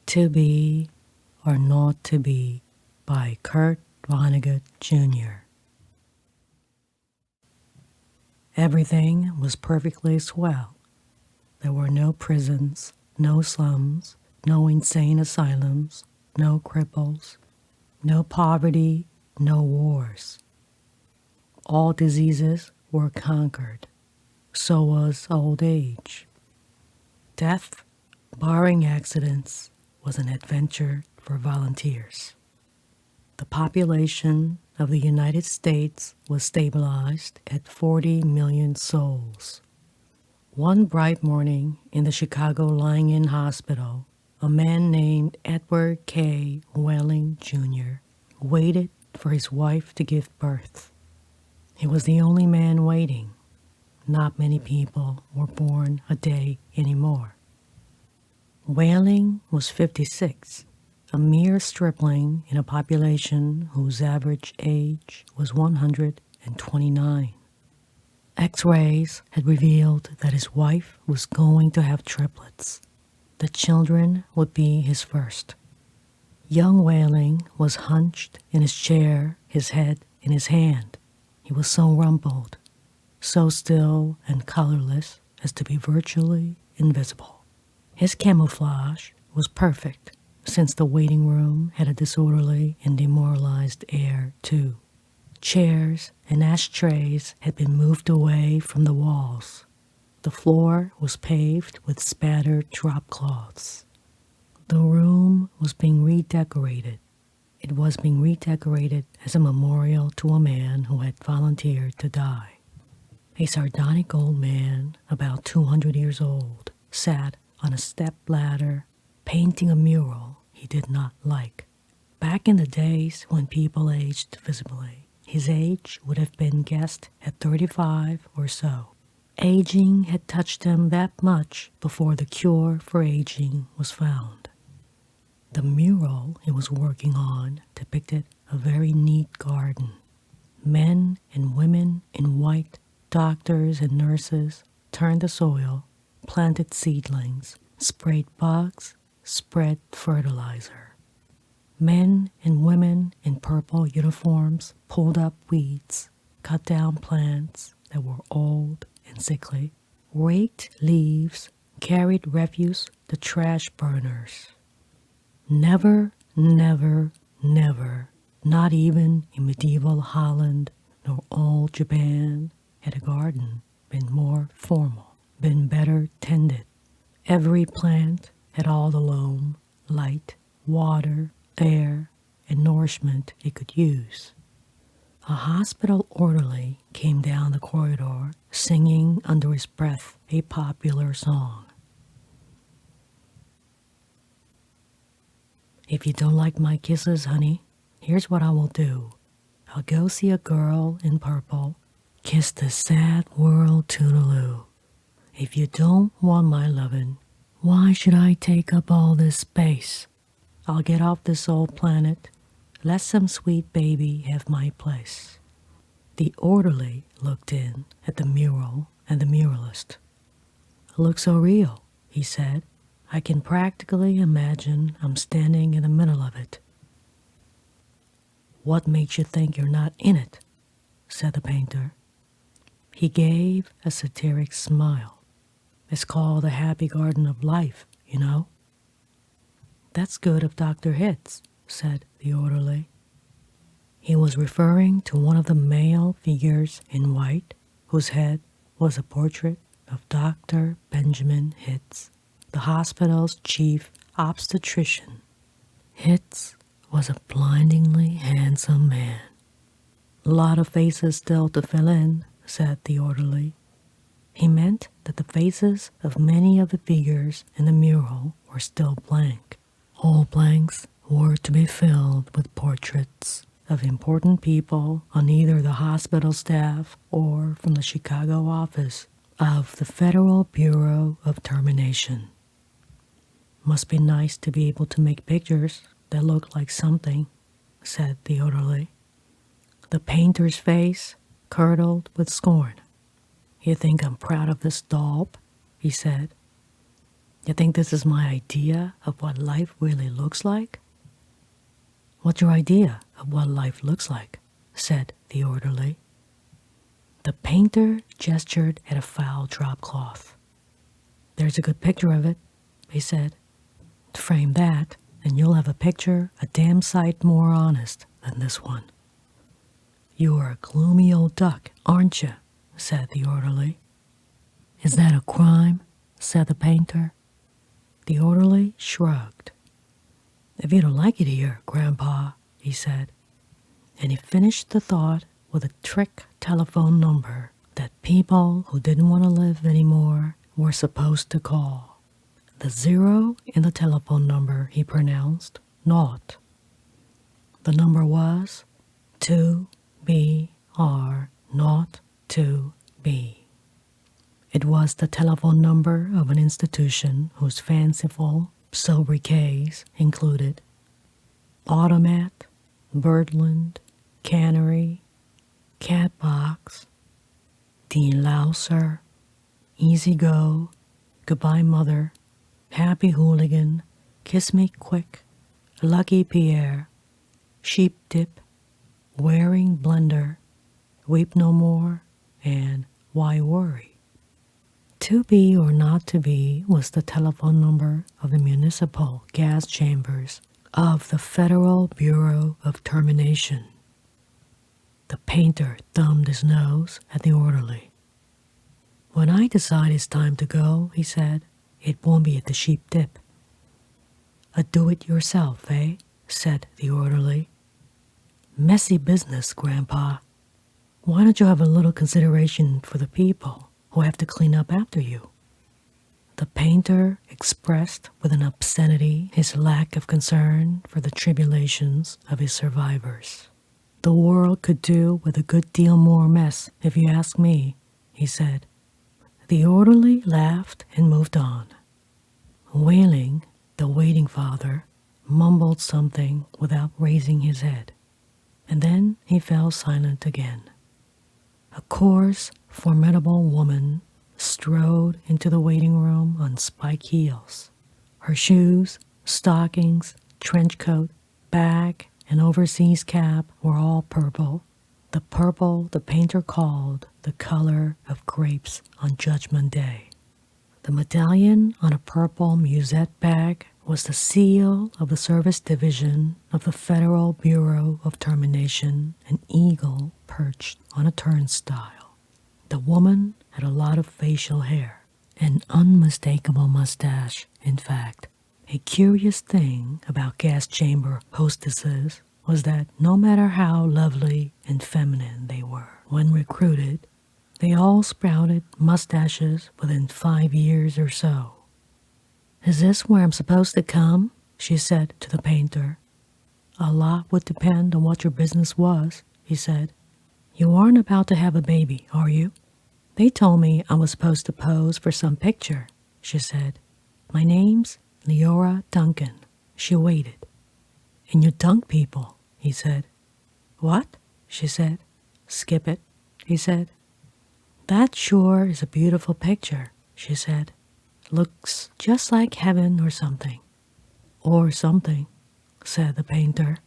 To Be or Not to Be by Kurt Vonnegut Jr. Everything was perfectly swell. There were no prisons, no slums, no insane asylums, no cripples, no poverty, no wars. All diseases were conquered. So was old age. Death, barring accidents, was an adventure for volunteers. The population of the United States was stabilized at 40 million souls. One bright morning in the Chicago Lying-In Hospital, a man named Edward K. Whaling Jr. waited for his wife to give birth. He was the only man waiting. Not many people were born a day anymore. Whaling was 56, a mere stripling in a population whose average age was 129. X-rays had revealed that his wife was going to have triplets. The children would be his first. Young Whaling was hunched in his chair, his head in his hand. He was so rumpled, so still and colorless as to be virtually invisible. His camouflage was perfect, since the waiting room had a disorderly and demoralized air, too. Chairs and ashtrays had been moved away from the walls. The floor was paved with spattered drop cloths. The room was being redecorated. It was being redecorated as a memorial to a man who had volunteered to die. A sardonic old man, about 200 years old, sat on a step ladder, painting a mural he did not like. Back in the days when people aged visibly, his age would have been guessed at 35 or so. Aging had touched him that much before the cure for aging was found. The mural he was working on depicted a very neat garden. Men and women in white, doctors and nurses, turned the soil, planted seedlings, sprayed bugs, spread fertilizer. Men and women in purple uniforms pulled up weeds, cut down plants that were old and sickly, raked leaves, carried refuse to trash burners. Never, never, never, not even in medieval Holland nor old Japan, had a garden been more formal, been better tended. Every plant had all the loam, light, water, air, and nourishment it could use. A hospital orderly came down the corridor singing under his breath a popular song. If you don't like my kisses, honey, here's what I will do. I'll go see a girl in purple, kiss the sad world toodaloo. If you don't want my lovin', why should I take up all this space? I'll get off this old planet, let some sweet baby have my place. The orderly looked in at the mural and the muralist. It looks so real, he said. I can practically imagine I'm standing in the middle of it. What makes you think you're not in it? Said the painter. He gave a satiric smile. It's called the happy garden of life, you know. That's good of Dr. Hitz, said the orderly. He was referring to one of the male figures in white, whose head was a portrait of Dr. Benjamin Hitz, the hospital's chief obstetrician. Hitz was a blindingly handsome man. A lot of faces still to fill in, said the orderly. He meant that the faces of many of the figures in the mural were still blank. All blanks were to be filled with portraits of important people on either the hospital staff or from the Chicago office of the Federal Bureau of Termination. Must be nice to be able to make pictures that look like something, said the orderly. The painter's face curdled with scorn. You think I'm proud of this daub? He said. You think this is my idea of what life really looks like? What's your idea of what life looks like? Said the orderly. The painter gestured at a foul drop cloth. There's a good picture of it, he said. Frame that, and you'll have a picture a damn sight more honest than this one. You're a gloomy old duck, aren't you? Said the orderly. Is that a crime? Said the painter. The orderly shrugged. If you don't like it here, Grandpa, he said. And he finished the thought with a trick telephone number that people who didn't want to live anymore were supposed to call. The 0 in the telephone number he pronounced 0. The number was 2BR02B. It was the telephone number of an institution whose fanciful sobriquets included Automat, Birdland, Cannery, Catbox, Dean Louser, Easy Go, Goodbye Mother, Happy Hooligan, Kiss Me Quick, Lucky Pierre, Sheep Dip, Wearing Blender, Weep No More, and Why Worry? To be or not to be was the telephone number of the municipal gas chambers of the Federal Bureau of Termination. The painter thumbed his nose at the orderly. When I decide it's time to go, he said, it won't be at the Sheep Dip. A do-it-yourself, eh? Said the orderly. Messy business, Grandpa. Why don't you have a little consideration for the people who have to clean up after you? The painter expressed with an obscenity his lack of concern for the tribulations of his survivors. The world could do with a good deal more mess, if you ask me, he said. The orderly laughed and moved on. Wailing, the waiting father, mumbled something without raising his head, and then he fell silent again. A coarse, formidable woman strode into the waiting room on spike heels. Her shoes, stockings, trench coat, bag, and overseas cap were all purple, the purple the painter called the color of grapes on Judgment Day. The medallion on a purple musette bag was the seal of the Service Division of the Federal Bureau of Termination, an eagle perched on a turnstile. The woman had a lot of facial hair, an unmistakable mustache, in fact. A curious thing about gas chamber hostesses was that no matter how lovely and feminine they were when recruited, they all sprouted mustaches within 5 years or so. Is this where I'm supposed to come? She said to the painter. A lot would depend on what your business was, he said. You aren't about to have a baby, are you? They told me I was supposed to pose for some picture, she said. My name's Leora Duncan. She waited. And you dunk people, he said. What? She said. Skip it, he said. That sure is a beautiful picture, she said. Looks just like heaven or something. Or something, said the painter.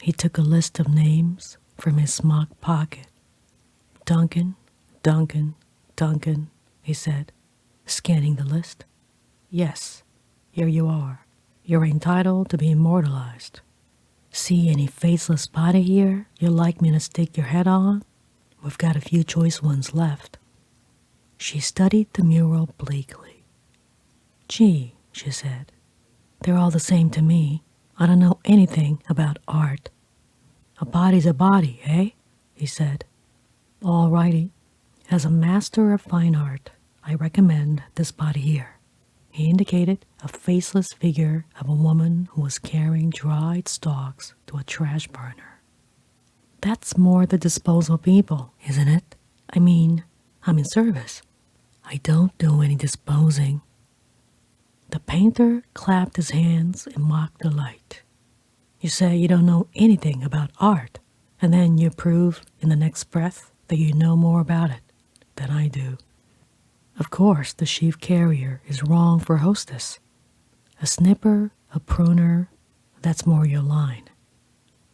He took a list of names from his smock pocket. Duncan, Duncan, Duncan, he said, scanning the list. Yes, here you are. You're entitled to be immortalized. See any faceless body here you'd like me to stick your head on? We've got a few choice ones left. She studied the mural bleakly. Gee, she said, they're all the same to me. I don't know anything about art. A body's a body, eh? He said. All righty. As a master of fine art, I recommend this body here. He indicated a faceless figure of a woman who was carrying dried stalks to a trash burner. That's more the disposal people, isn't it? I mean, I'm in service. I don't do any disposing. The painter clapped his hands in mock delight. You say you don't know anything about art, and then you prove in the next breath that you know more about it than I do. Of course, the sheaf carrier is wrong for hostess. A snipper, a pruner, that's more your line.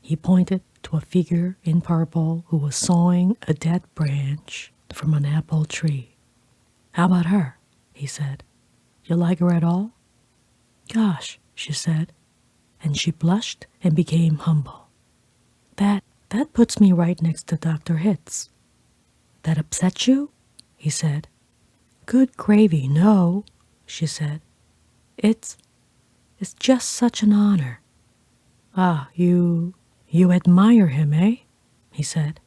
He pointed to a figure in purple who was sawing a dead branch from an apple tree. How about her? He said. You like her at all? Gosh, she said, and she blushed and became humble. That puts me right next to Dr. Hitz. That upsets you? He said. Good gravy, no, she said. It's just such an honor. Ah, you admire him, eh? He said.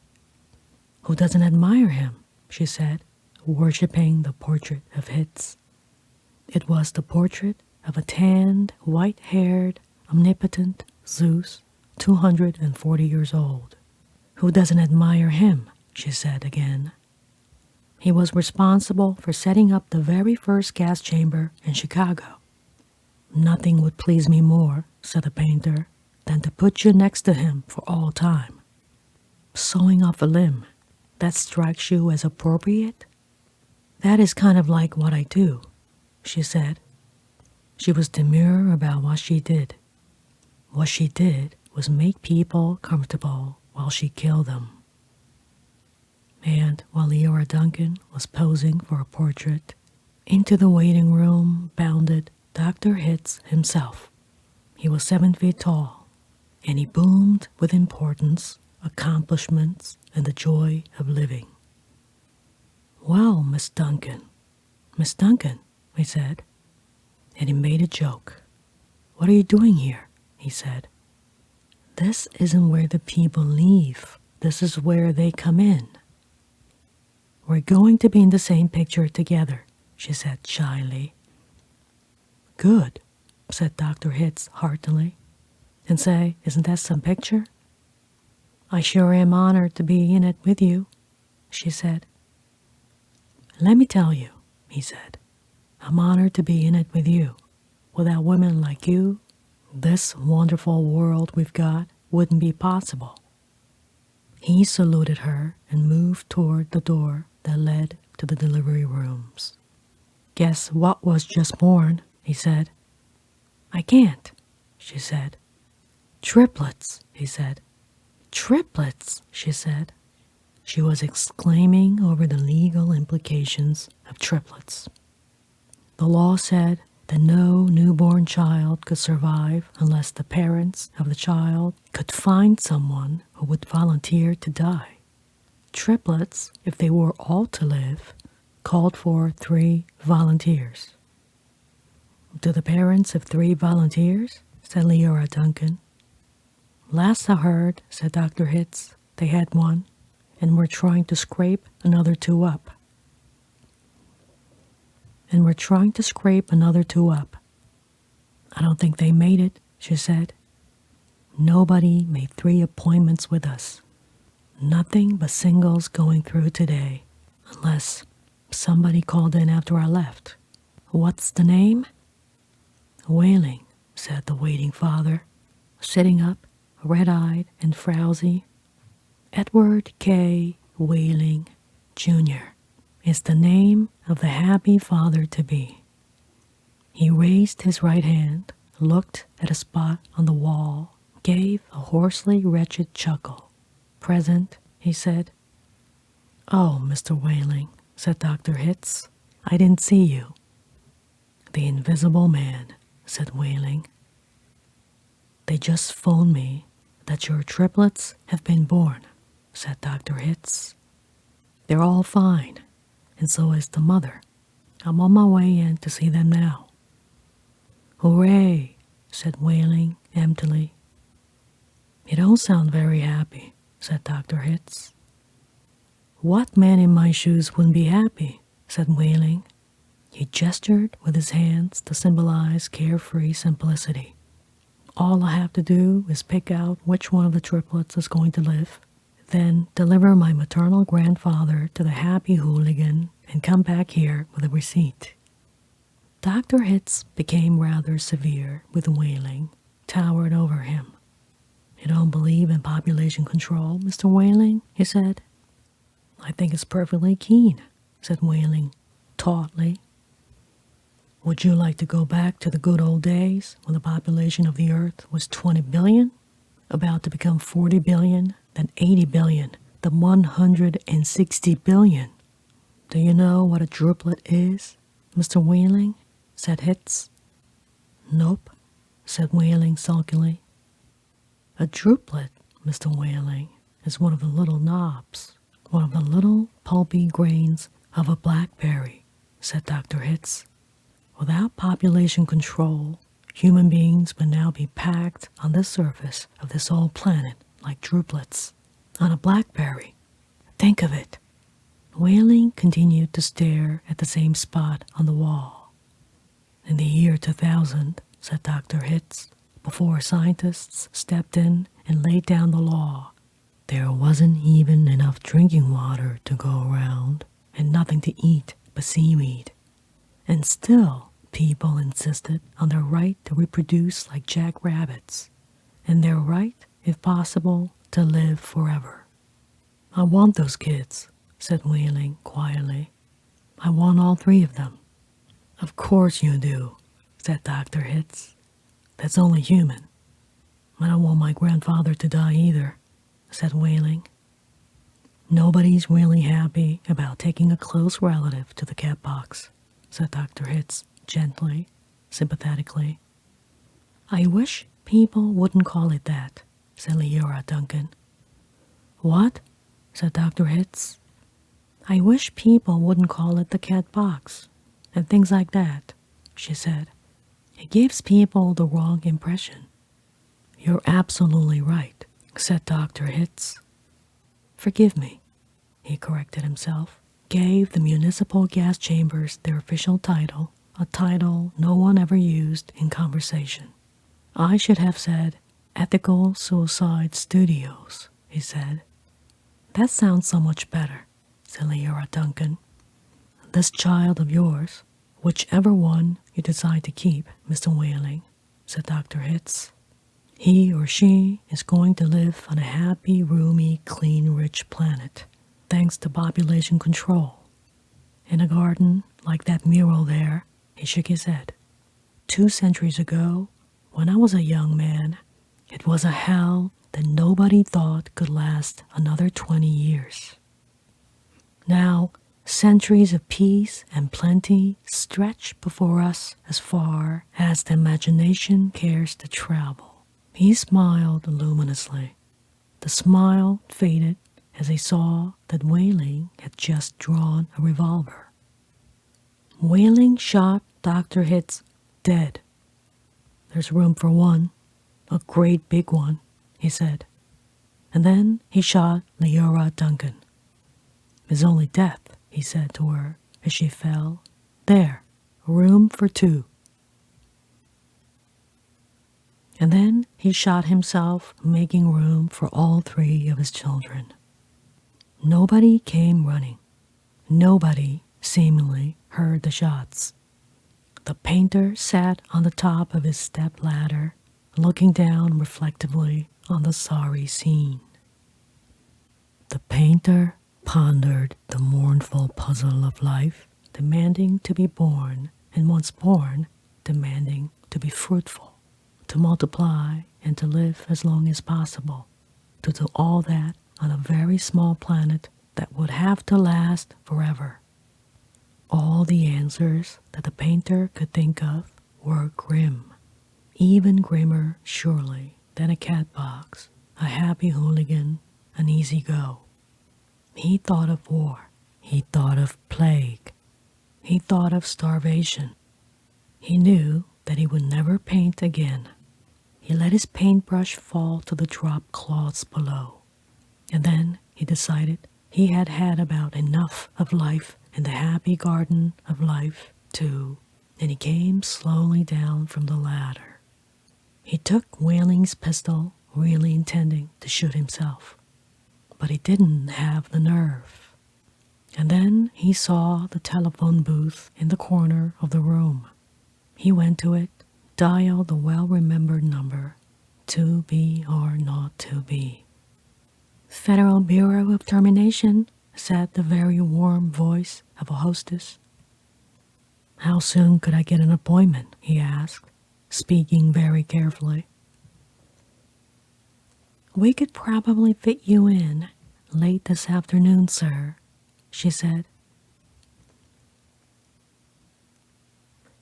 Who doesn't admire him? She said, worshipping the portrait of Hitz. It was the portrait of a tanned, white-haired, omnipotent Zeus, 240 years old. Who doesn't admire him? She said again. He was responsible for setting up the very first gas chamber in Chicago. Nothing would please me more, said the painter, than to put you next to him for all time. Sawing off a limb, that strikes you as appropriate? That is kind of like what I do, she said. She was demure about what she did. What she did was make people comfortable while she killed them. And while Leora Duncan was posing for a portrait, into the waiting room bounded Dr. Hitz himself. He was 7 feet tall, and he boomed with importance, accomplishments, and the joy of living. Well, Miss Duncan, he said, and he made a joke. What are you doing here? He said. This isn't where the people leave. This is where they come in. We're going to be in the same picture together, she said shyly. Good, said Dr. Hitz heartily. And say, isn't that some picture? I sure am honored to be in it with you, she said. Let me tell you, he said, I'm honored to be in it with you. Without women like you, this wonderful world we've got wouldn't be possible. He saluted her and moved toward the door that led to the delivery rooms. Guess what was just born, he said. I can't, she said. Triplets, he said. Triplets, she said. She was exclaiming over the legal implications of triplets. The law said that no newborn child could survive unless the parents of the child could find someone who would volunteer to die. Triplets, if they were all to live, called for 3 volunteers. Do the parents have 3 volunteers? Said Leora Duncan. Last I heard, said Dr. Hitz, they had 1, and were trying to scrape another 2 up. I don't think they made it, she said. Nobody made 3 appointments with us. Nothing but singles going through today, unless somebody called in after I left. What's the name? Whaling, said the waiting father, sitting up, red-eyed and frowsy. Edward K. Whaling, Jr. is the name of the happy father-to-be. He raised his right hand, looked at a spot on the wall, gave a hoarsely wretched chuckle. Present, he said. Oh, Mr. Whaling, said Dr. Hitz, I didn't see you. The invisible man, said Whaling. They just phoned me that your triplets have been born, said Dr. Hitz. They're all fine, and so is the mother. I'm on my way in to see them now. Hooray, said Whaling emptily. You don't sound very happy, said Dr. Hitz. What man in my shoes wouldn't be happy, said Whaling. He gestured with his hands to symbolize carefree simplicity. All I have to do is pick out which one of the triplets is going to live, then deliver my maternal grandfather to the happy hooligan and come back here with a receipt. Dr. Hitz became rather severe with Whaling, towered over him. You don't believe in population control, Mr. Whaling? He said. I think it's perfectly keen, said Whaling. tautly. Would you like to go back to the good old days when the population of the Earth was 20 billion, about to become 40 billion, then 80 billion, then 160 billion? Do you know what a druplet is, Mr. Wheeling? Said Hitz. Nope, said Wheeling sulkily. A druplet, Mr. Wheeling, is one of the little knobs, one of the little pulpy grains of a blackberry, said Dr. Hitz. Without population control, human beings would now be packed on the surface of this old planet like druplets on a blackberry. Think of it. Wheeling continued to stare at the same spot on the wall. In the year 2000, said Dr. Hitz, before scientists stepped in and laid down the law, there wasn't even enough drinking water to go around and nothing to eat but seaweed. And still, people insisted on their right to reproduce like jackrabbits, and their right, if possible, to live forever. I want those kids, said Wheeling quietly. I want all three of them. Of course you do, said Dr. Hitz. That's only human. I don't want my grandfather to die either, said Wheeling. Nobody's really happy about taking a close relative to the cat box, said Dr. Hitz gently, sympathetically. I wish people wouldn't call it that, said Leora Duncan. What? Said Dr. Hitz. I wish people wouldn't call it the cat box, and things like that, she said. It gives people the wrong impression. You're absolutely right, said Dr. Hitz. Forgive me, he corrected himself, gave the municipal gas chambers their official title, a title no one ever used in conversation. I should have said Ethical Suicide Studios, he said. That sounds so much better, said Leora Duncan. This child of yours, whichever one you decide to keep, Mr. Wheeling, said Dr. Hitz, he or she is going to live on a happy, roomy, clean, rich planet, thanks to population control. In a garden like that mural there, he shook his head. 2 centuries ago, when I was a young man, it was a hell that nobody thought could last another 20 years. Now, centuries of peace and plenty stretch before us as far as the imagination cares to travel. He smiled luminously. The smile faded as he saw that Wheeling had just drawn a revolver. Wheeling shot Dr. Hitz dead. There's room for one, a great big one, he said. And then he shot Leora Duncan. It's only death, he said to her as she fell. There, room for 2. And then he shot himself, making room for all 3 of his children. Nobody came running. Nobody, seemingly, heard the shots. The painter sat on the top of his step ladder, looking down reflectively on the sorry scene. The painter pondered the mournful puzzle of life, demanding to be born, and once born, demanding to be fruitful, to multiply and to live as long as possible, to do all that on a very small planet that would have to last forever. All the answers that the painter could think of were grim, even grimmer, surely, than a cat box, a happy hooligan, an easy go. He thought of war. He thought of plague. He thought of starvation. He knew that he would never paint again. He let his paintbrush fall to the drop cloths below. And then he decided he had had about enough of life in the happy garden of life, too, and he came slowly down from the ladder. He took Wheeling's pistol, really intending to shoot himself, but he didn't have the nerve. And then he saw the telephone booth in the corner of the room. He went to it, dialed the well-remembered number, 2BR02B. Federal Bureau of Termination, said the very warm voice of a hostess. How soon could I get an appointment? He asked, speaking very carefully. We could probably fit you in late this afternoon, sir, she said.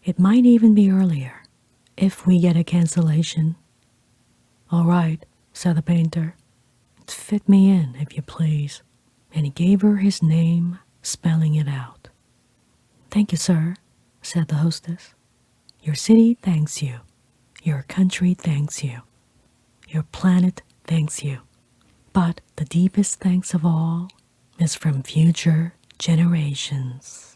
It might even be earlier, if we get a cancellation. All right, said the painter. Fit me in, if you please. And he gave her his name, spelling it out. Thank you, sir, said the hostess. Your city thanks you. Your country thanks you. Your planet thanks you. But the deepest thanks of all is from future generations.